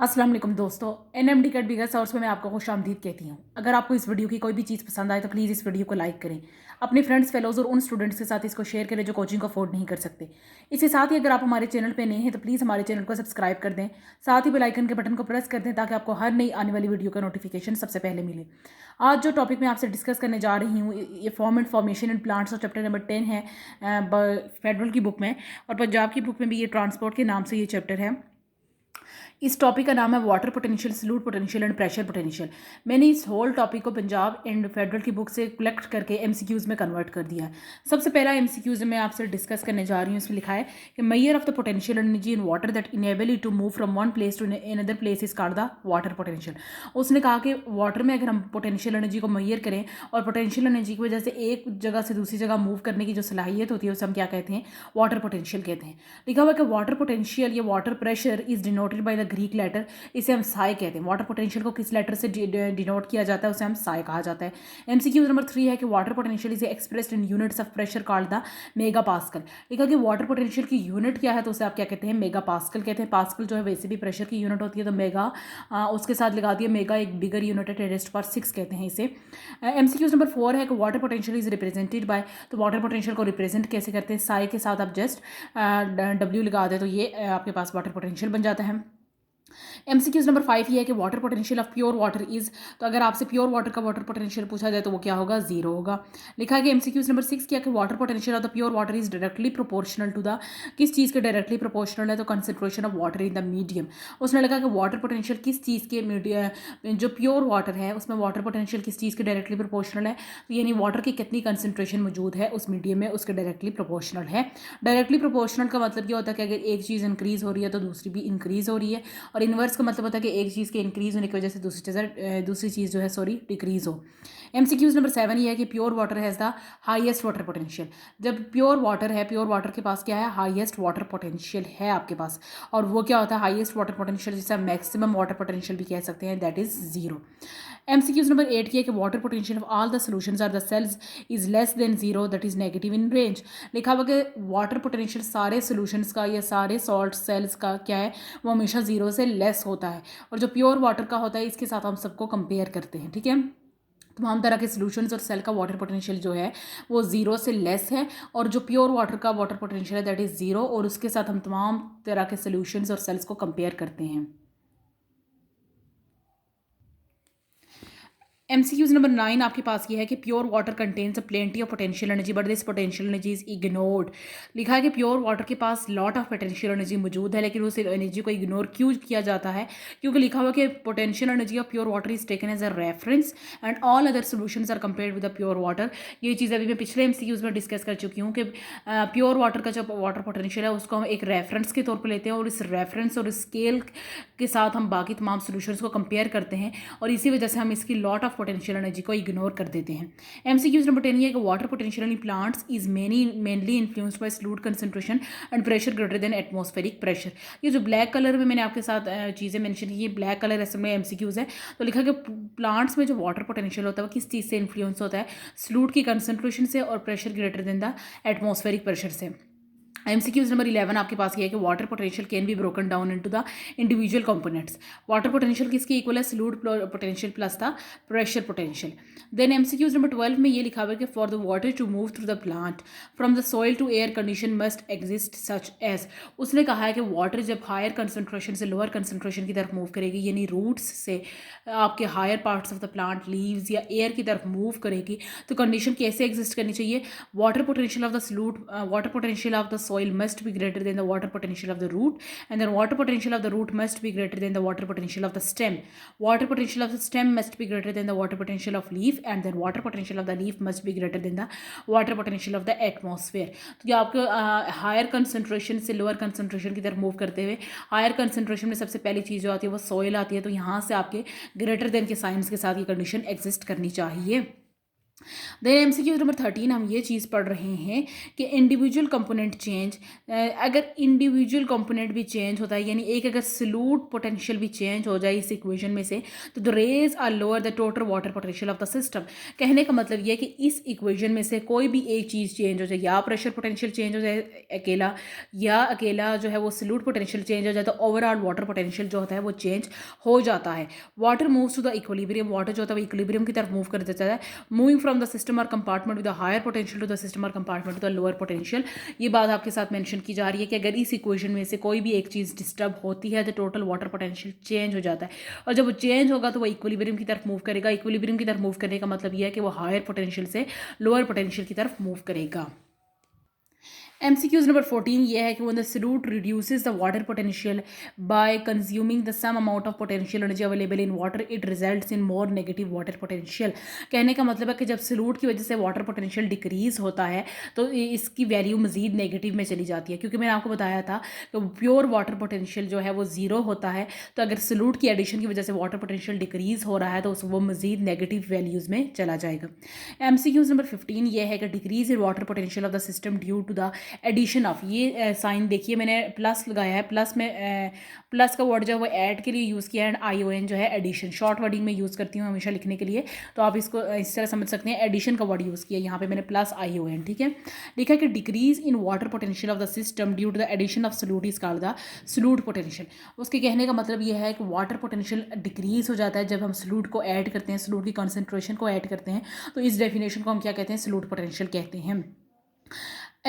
अस्सलाम वालेकुम दोस्तों, एनएमडी कट बिगर सोर्स में मैं आपको खुशामदीद कहती हूँ। अगर आपको इस वीडियो की कोई भी चीज़ पसंद आए तो प्लीज़ इस वीडियो को लाइक करें, अपने फ्रेंड्स फेलोज़ और उन स्टूडेंट्स के साथ इसको शेयर करें जो कोचिंग को अफोर्ड नहीं कर सकते। इसके साथ ही अगर आप हमारे चैनल पर नए हैं तो प्लीज़ हमारे चैनल को सब्सक्राइब कर दें, साथ ही बेल आइकन के बटन को प्रेस कर दें ताकि आपको हर नई आने वाली वीडियो का नोटिफिकेशन सबसे पहले मिले। आज जो टॉपिक मैं आपसे डिस्कस करने जा रही हूँ ये form and formation and plants और चैप्टर नंबर 10 है फेडरल की बुक में, और पंजाब की बुक में भी ये ट्रांसपोर्ट के नाम से ये चैप्टर है। इस टॉपिक का नाम है water potential, salute potential and pressure potential. मैंने इस होल टॉपिक को पंजाब एंड फेडरल की बुक से कलेक्ट करके एमसीक्यूज़ में कन्वर्ट कर दिया है। सबसे पहला एमसीक्यूज़ मैं आपसे डिस्कस करने जा रही हूँ। इसमें लिखा है कि measure of the potential energy in water that enable you to move from one place to another place is called the water potential. उसने कहा कि वाटर में अगर हम पोटेंशियल एनर्जी को मेजर करें और पोटेंशियल एनर्जी की वजह से एक जगह से दूसरी जगह मूव करने की जो सलाहियत होती है उसे हम क्या कहते हैं? वाटर पोटेंशियल कहते हैं। लिखा हुआ कि वाटर पोटेंशियल या water pressure is denoted by the Greek letter, इसे हम साई कहते हैं। वाटर पोटेंशियल को किस लेटर से डिनोट किया जाता है? उसे हम साई कहा जाता है। एमसीक्यू नंबर 3 है कि water potential is expressed in units of pressure called the mega pascal. लिखा कि वाटर पोटेंशियल की यूनिट क्या है? तो उसे आप क्या कहते हैं? मेगा पास्कल कहते हैं। पास्कल जो है वैसे भी प्रेशर की यूनिट होती है, तो मेगा उसके साथ लगा दिया, मेगा एक बिगर यूनिट है, 10⁻⁶ कहते हैं इसे। एमसीक्यू नंबर 4 है कि water potential is represented by, तो वाटर पोटेंशियल को रिप्रेजेंट कैसे करते हैं? साई के साथ आप जस्ट डब्ल्यू लगा दें तो ये आपके पास वाटर पोटेंशियल बन जाता है। एमसीक्यूज नंबर 5 ये है कि water potential of pure water is, तो अगर आपसे प्योर वाटर का वाटर पोटेंशियल पूछा जाए तो वो क्या होगा? 0 होगा। लिखा है कि एमसीक्यूज नंबर 6 क्या कि water potential of the pure water is directly proportional to the, किस चीज़ के डायरेक्टली प्रोपोर्शनल है? तो concentration of water in the medium. उसने लगा कि वाटर पोटेंशियल किस चीज़ के मीडियम, जो प्योर वाटर है उसमें वाटर पोटेंशियल किस चीज़ के डायरेक्टली प्रोपोर्शनल है? तो यानी वाटर की कितनी कंसंट्रेशन मौजूद है उस मीडियम में उसके डायरेक्टली प्रोपोर्शनल है। डायरेक्टली प्रोपोर्शनल का मतलब ये होता है कि अगर एक चीज़ इंक्रीज़ हो रही है तो दूसरी भी इंक्रीज़ हो रही है, और इन्वर्स का मतलब होता है कि एक चीज़ के इंक्रीज़ होने की वजह से दूसरी चीज़ जो है डिक्रीज़ हो। एमसीक्यूज नंबर 7 ये है कि pure water has the highest water potential. जब प्योर वाटर है, प्योर वाटर के पास क्या है? हाईएस्ट वाटर पोटेंशियल है आपके पास, और वो क्या होता है? हाईएस्ट वाटर पोटेंशियल, जिसे हम मैक्सिमम वाटर पोटेंशियल भी कह सकते हैं, दैट इज़ 0। एमसीक्यूज नंबर 8 की है कि water potential of all the solutions are the cells is less than 0, that is negative in range. लिखा हुआ कि वाटर पोटेंशियल सारे सोल्यूशन्स का या सारे सॉल्ट सेल्स का क्या है? वो हमेशा 0 से लेस होता है, और जो प्योर वाटर का होता है इसके साथ हम सबको कंपेयर करते हैं। ठीक है, तमाम तरह के सोल्यूशंस और सेल का वाटर पोटेंशियल जो है वो 0 से लेस है, और जो प्योर वाटर का वाटर पोटेंशियल है दैट इज़ 0, और उसके साथ हम तमाम तरह के सोल्यूशंस और सेल्स को कंपेयर करते हैं। एमसीक्यूज नंबर 9 आपके पास ये है कि pure water contains a plenty of potential energy but this potential energy is ignored. लिखा है कि प्योर वाटर के पास लॉट ऑफ पोटेंशियल एनर्जी मौजूद है, लेकिन उस एनर्जी को इग्नोर क्यों किया जाता है? क्योंकि लिखा हुआ कि potential energy of pure water is taken as a reference and all other solutions are compared with the pure water. ये चीज़ अभी मैं पिछले एमसीक्यूज में डिस्कस कर चुकी हूँ कि प्योर वाटर का जो वाटर पोटेंशियल है उसको हम एक रेफरेंस के तौर पर लेते हैं, और इस रेफरेंस और स्केल के साथ हम बाकी तमाम सोल्यूशंस को कंपेयर करते हैं, और इसी वजह से हम इसकी लॉट ऑफ पोटेंशियल एनर्जी को इग्नोर कर देते हैं। एमसीक्यूज नंबर 10 ये है कि water potential in plants is mainly influenced by solute concentration and pressure greater then atmospheric pressure. ये जो ब्लैक कलर में मैंने आपके साथ चीज़ें मेंशन की, ये ब्लैक कलर असल में एमसीक्यूज है। तो लिखा कि प्लांट्स में जो वाटर पोटेंशियल होता है वो किस चीज़ से इन्फ्लुएंस होता है? सॉल्यूट की कंसंट्रेशन से और pressure greater than the atmospheric pressure से। एमसीक्यूज नंबर 11 आपके पास ये है कि water potential can be broken down into the individual components. Water potential किसके इक्वल है? Solute potential plus the pressure potential. Then MCQs number 12 में ये लिखा हुआ है कि for the water to move through the plant from the soil to air condition must exist such as. उसने कहा है कि वाटर जब हायर कंसंट्रेशन से लोअर कंसंट्रेशन की तरफ मूव करेगी, यानी रूट्स से आपके higher parts of the plant, leaves या एयर की तरफ मूव करेगी, तो कंडीशन कैसे एग्जिस्ट करनी चाहिए? Water potential of the solute, water potential of the soil must be greater than the water potential of the root, and then water potential of the root must be greater than the water potential of the stem. Water potential of the stem must be greater than the water potential of leaf, and then water potential of the leaf must be greater than the water potential of the atmosphere. तो ये आपको higher concentration से lower concentration की तरफ move करते हुए higher concentration में सबसे पहली चीज़ जो आती है वो सॉइल आती है, तो यहाँ से आपके ग्रेटर देन के साइंस के साथ ये कंडीशन एग्जिस्ट करनी चाहिए। देन एमसीक्यू नंबर 13 हम ये चीज़ पढ़ रहे हैं कि इंडिविजुअल कंपोनेंट चेंज, अगर इंडिविजुअल कंपोनेंट भी चेंज होता है, यानी एक अगर सलूट पोटेंशियल भी चेंज हो जाए इस इक्वेशन में से, तो the rays are lower the total water potential of the system. कहने का मतलब ये है कि इस इक्वेशन में से कोई भी एक चीज़ चेंज हो जाए, या प्रेशर पोटेंशियल चेंज हो जाए अकेला, या अकेला जो है वो सलूट पोटेंशियल चेंज हो जाए, तो ओवरऑल वाटर पोटेंशियल जो होता है वो चेंज हो जाता है। Water moves to the equilibrium, water जो होता है वो इक्विलिब्रियम की तरफ मूव कर देता है, मूविंग फ्रॉम द सिस्टम और compartment with the higher potential to the system और compartment to the lower potential. ये बात आपके साथ मेंशन की जा रही है कि अगर इस इक्वेशन में से कोई भी एक चीज़ डिस्टर्ब होती है तो टोटल वाटर पोटेंशियल चेंज हो जाता है, और जब वो चेंज होगा तो वो इक्विलिब्रियम की तरफ मूव करेगा। इक्विलिब्रियम की तरफ मूव करने का मतलब ये है कि वो हायर पोटेंशियल से लोअर पोटेंशियल की तरफ मूव करेगा। MCQs नंबर 14 ये है कि when the solute reduces the water potential by consuming the some amount of potential energy available in water, it results in more negative water potential। कहने का मतलब है कि जब सलूट की वजह से वाटर पोटेंशियल डिक्रीज होता है तो इसकी वैल्यू मज़ीद नेगेटिव में चली जाती है, क्योंकि मैंने आपको बताया था कि प्योर वाटर पोटेंशियल जो है वो ज़ीरो होता है, तो अगर सलूट की एडिशन की वजह से वाटर पोटेंशियल डिक्रीज हो रहा है तो वो मज़ीद नेगेटिव वैल्यूज़ में चला जाएगा। MCQs नंबर 15 ये है कि decrease in water potential of the system due to the addition of, ये साइन देखिए मैंने प्लस लगाया है, प्लस में प्लस का वर्ड जो है वो ऐड के लिए यूज़ किया है, एंड ION जो है एडिशन, शॉर्ट वर्डिंग में यूज़ करती हूँ हमेशा लिखने के लिए, तो आप इसको इस तरह समझ सकते हैं, एडिशन का वर्ड यूज़ किया, यहाँ पे मैंने प्लस ION, ठीक है। लिखा है कि decrease in water potential of the system due to the addition of solute is called the solute potential. उसके कहने का मतलब ये है कि वाटर पोटेंशियल डिक्रीज हो जाता है जब हम सलूट को ऐड करते हैं, सलूट की कॉन्सेंट्रेशन को ऐड करते हैं, तो इस डेफिनेशन को हम क्या कहते हैं, सलूट पोटेंशियल कहते हैं।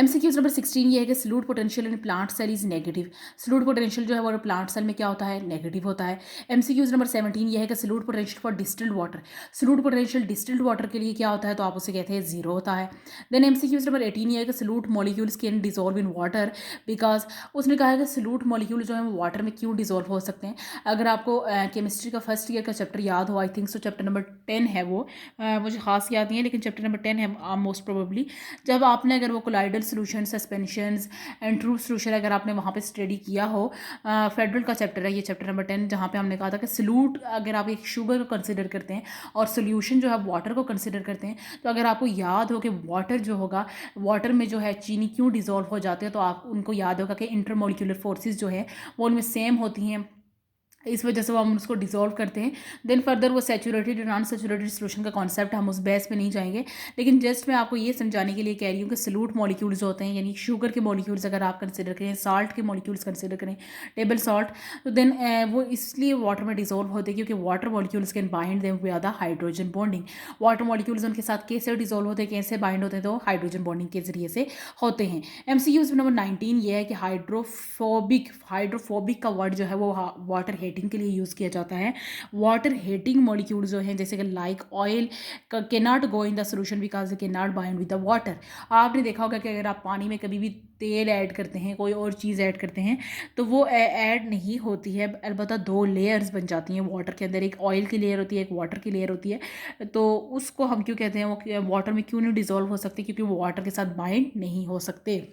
MCQs नंबर 16 ये है कि solute potential in plant cell is negative. Solute potential जो है वो प्लांट सेल में क्या होता है, नेगेटिव होता है। MCQs नंबर 17 ये है कि solute potential for distilled water, salute potential distilled water के लिए क्या होता है, तो आप उसे कहते हैं जीरो होता है। देन MCQs नंबर 18 ये है कि salute molecules can dissolve in water, because उसने कहा है कि सलूट मॉलिक्यूल जो है वो वाटर में क्यों डिजोल्व हो सकते हैं। अगर आपको केमिस्ट्री का फर्स्ट ईयर का चैप्टर याद हो, I think so chapter number 10 है वो, मुझे खास याद नहीं है लेकिन चैप्टर नंबर 10 है मोस्ट प्रोबेबली, जब आपने अगर वो colloidal solution, suspensions and true solution अगर आपने वहाँ पे स्टडी किया हो, फेडरल का चैप्टर है ये, चैप्टर नंबर 10, जहाँ पे हमने कहा था कि सलूट अगर आप एक शुगर को कंसिडर करते हैं और सोल्यूशन जो है वाटर को कंसिडर करते हैं, तो अगर आपको याद हो कि वाटर जो होगा, वाटर में जो है चीनी क्यों डिजोल्व हो जाते हैं, तो आप उनको याद होगा कि इंटरमोलिकुलर फोर्सेस जो है वो उनमें सेम होती हैं, इस वजह से वो हम उसको डिसॉल्व करते हैं। देन फर्दर वो सैचुरेटेड और नॉन सैचुरेटेड सोल्यूशन का कॉन्सेप्ट, हम उस बेस पे नहीं जाएंगे, लेकिन जस्ट मैं आपको ये समझाने के लिए कह रही हूँ कि सलूट मॉलिक्यूल्स होते हैं, यानी शुगर के मॉलिक्यूल्स अगर आप कंसिडर करें, साल्ट के मॉलिक्यूल्स कंसिडर करें, टेबल सॉल्ट, तो देन वो इसलिए वाटर में डिसॉल्व होते हैं क्योंकि water molecules can bind them with the hydrogen bonding. Water molecules उनके साथ कैसे डिसॉल्व होते हैं, कैसे बाइंड होते हैं, तो हाइड्रोजन बॉन्डिंग के जरिए से होते हैं। MCQs नंबर 19 ये है कि हाइड्रोफोबिक का वर्ड जो है वो वाटर हीटिंग के लिए यूज़ किया जाता है। वाटर हीटिंग मॉलिक्यूल्स जो हैं, जैसे कि like oil can not go in the solution because they can not bind with the water. आपने देखा होगा कि अगर आप पानी में कभी भी तेल ऐड करते हैं, कोई और चीज़ ऐड करते हैं, तो वो ऐड नहीं होती है, अलबत्ता दो लेयर्स बन जाती हैं वाटर के अंदर, एक ऑयल की लेयर होती है, एक वाटर की लेयर होती है, तो उसको हम क्यों कहते हैं, वो वाटर में क्यों नहीं डिजोल्व हो सकते, क्योंकि वो वाटर के साथ बाइंड नहीं हो सकते।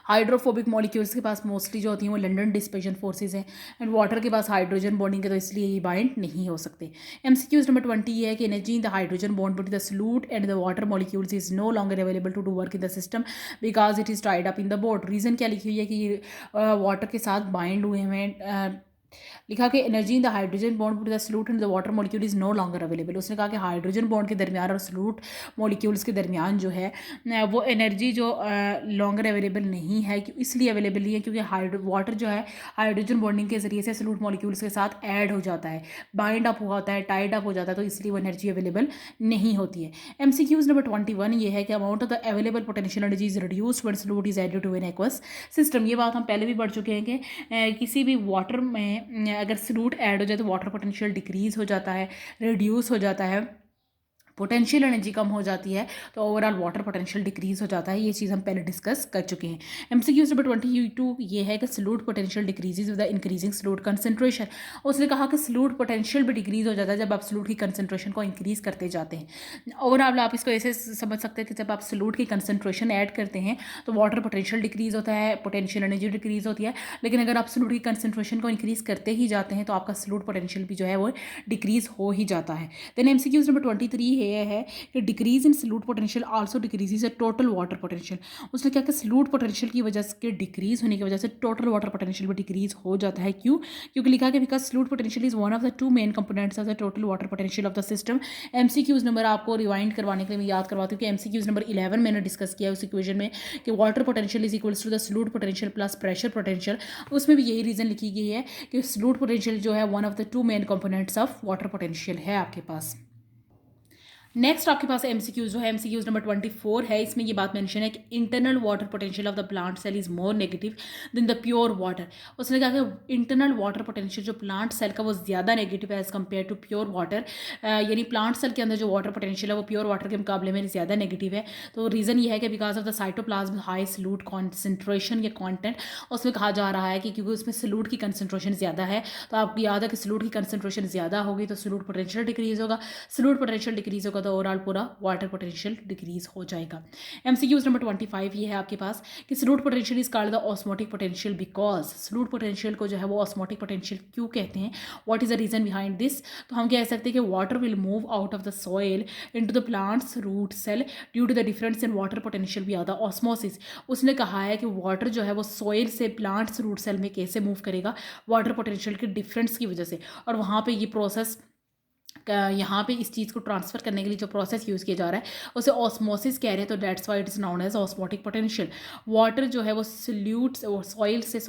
हाइड्रोफोबिक मॉलिक्यूल्स के पास मोस्टली जो होती हैं वो लंडन डिस्पर्जन फोर्सेस हैं, एंड वाटर के पास हाइड्रोजन बॉन्डिंग है, तो इसलिए ये बाइंड नहीं हो सकते। MCQs नंबर 20 ये है कि energy in the hydrogen bond between the solute and the water molecules is no longer available to do work in the system because it is tied up in the bond. Reason क्या लिखी हुई है कि ये water के साथ bind हुए हैं, लिखा कि energy in the hydrogen bond between the solute and the water molecule is no longer available. उसने कहा कि हाइड्रोजन बॉन्ड के दरमियान और सलूट मॉलिक्यूल्स के दरमियान जो है वो एनर्जी जो लॉन्गर अवेलेबल नहीं है, इसलिए अवेलेबल नहीं है क्योंकि वाटर जो है हाइड्रोजन बॉन्डिंग के जरिए से सलूट मॉलिक्यूल्स के साथ ऐड हो जाता है, बाइंड अप होता है, टाइड अप हो जाता है, तो इसलिए वो एनर्जी अवेलेबल नहीं होती है। MCQs नंबर 21 ये है कि amount of the available potential energy is reduced when solute is added to an aqueous system. ये बात हम पहले भी बढ़ चुके हैं कि किसी भी वाटर में अगर सलूट ऐड हो जाए तो वाटर पोटेंशियल डिक्रीज हो जाता है, रिड्यूस हो जाता है, पोटेंशियल एनर्जी कम हो जाती है, तो ओवरऑल वाटर पोटेंशियल डिक्रीज हो जाता है। ये चीज़ हम पहले डिस्कस कर चुके हैं। MCQs नंबर 22 ये है कि solute potential decreases with the increasing salute concentration. उसने कहा कि सलूट पोटेंशियल भी डिक्रीज हो जाता है जब आप सलूट की कंसंट्रेशन को इंक्रीज करते जाते हैं। ओवरऑल आप इसको ऐसे समझ सकते हैं कि जब आप सलूट की कंसंट्रेशन ऐड करते हैं तो वाटर पोटेंशियल डिक्रीज होता है, पोटेंशियल एनर्जी डिक्रीज होती है, लेकिन अगर आप सलूट की कंसंट्रेशन को इंक्रीज करते ही जाते हैं तो आपका सलूट पोटेंशियल भी जो है वो डिक्रीज हो ही जाता है। देन MCQs नंबर 23 ये है कि decrease in solute potential also decreases total water potential. उसने क्या कि सल्यूट पोटेंशियल की वजह से डिक्रीज होने की वजह से टोटल वाटर पोटेंशियल भी डिक्रीज हो जाता है। क्यों? क्योंकि लिखा कि because solute potential is one of the two main components of the total water potential of the system. MCQs number आपको रिवाइंड करवाने के लिए मैं याद करवाती हूँ कि एमसीक्यूज नंबर 11 मैंने डिस्कस किया उस इक्वेशन में कि water potential is equals to the solute potential plus pressure potential. उसमें भी यही रीज़न लिखी गई है कि सल्यूट पोटेंशियल जो है one of the two main components of water potential है आपके पास। नेक्स्ट आपके पास एमसीक्यूज जो है एमसीक्यूज नंबर 24 है। इसमें ये बात मेंशन है कि internal water potential of the plant cell is more negative than the pure water. उसने कहा कि इंटरनल वाटर पोटेंशियल जो प्लांट सेल का वो ज़्यादा नेगेटिव है as compare to pure water. यानी प्लांट सेल के अंदर जो वाटर पोटेंशियल है वो प्योर वाटर के मुकाबले में ज़्यादा नेगेटिव है। तो रीज़न ये है कि because of the cytoplasm high solute concentration या कॉन्टेंट, उसमें कहा जा रहा है कि क्योंकि उसमें सल्यूट की कंसनट्रेशन ज़्यादा है। तो आपको याद है कि सल्यूट की कंसनट्रेशन ज़्यादा होगी तो सल्यूट पोटेंशियल डिक्रीज होगा, सल्यूट पोटेंशियल डिक्रीज होगा तो ओवरऑल पूरा वाटर पोटेंशियल डिक्रीज हो जाएगा। एमसीक्यूज नंबर 25 ये है आपके पास कि solute potential is called the osmotic potential because solute potential को जो है वो ऑस्मोटिक पोटेंशियल क्यों कहते हैं, what is the reason behind this. तो हम कह सकते हैं कि water will move out of the soil into the plant's root cell due to the difference in water potential be the osmosis. उसने कहा है कि वाटर जो है वो सॉइल से प्लांट्स रूट सेल में कैसे मूव करेगा, वाटर पोटेंशियल के डिफरेंस की वजह से। और वहाँ पे ये प्रोसेस यहाँ पे इस चीज़ को ट्रांसफ़र करने के लिए जो प्रोसेस यूज़ किया जा रहा है उसे ऑस्मोसिस कह रहे हैं। तो that's why it is known as osmotic potential. Water जो है वो सल्यूट सॉइल से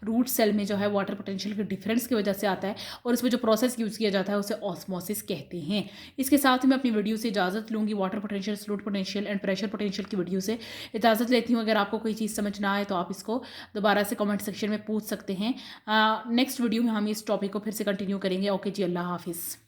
रूट सेल में जो है वाटर पोटेंशियल के डिफरेंस की वजह से आता है और इसमें जो प्रोसेस यूज़ किया जाता है उसे ऑस्मोसिस कहते हैं। इसके साथ ही मैं अपनी वीडियो से इजाज़त लूँगी। Water potential, solute potential and pressure potential की वीडियो से इजाज़त लेती हूँ। अगर आपको कोई चीज़ समझ ना आए तो आप इसको दोबारा से कमेंट सेक्शन में पूछ सकते हैं। नेक्स्ट वीडियो में हम इस टॉपिक को फिर से कंटिन्यू करेंगे। ओके जी, अल्लाह हाफिज़।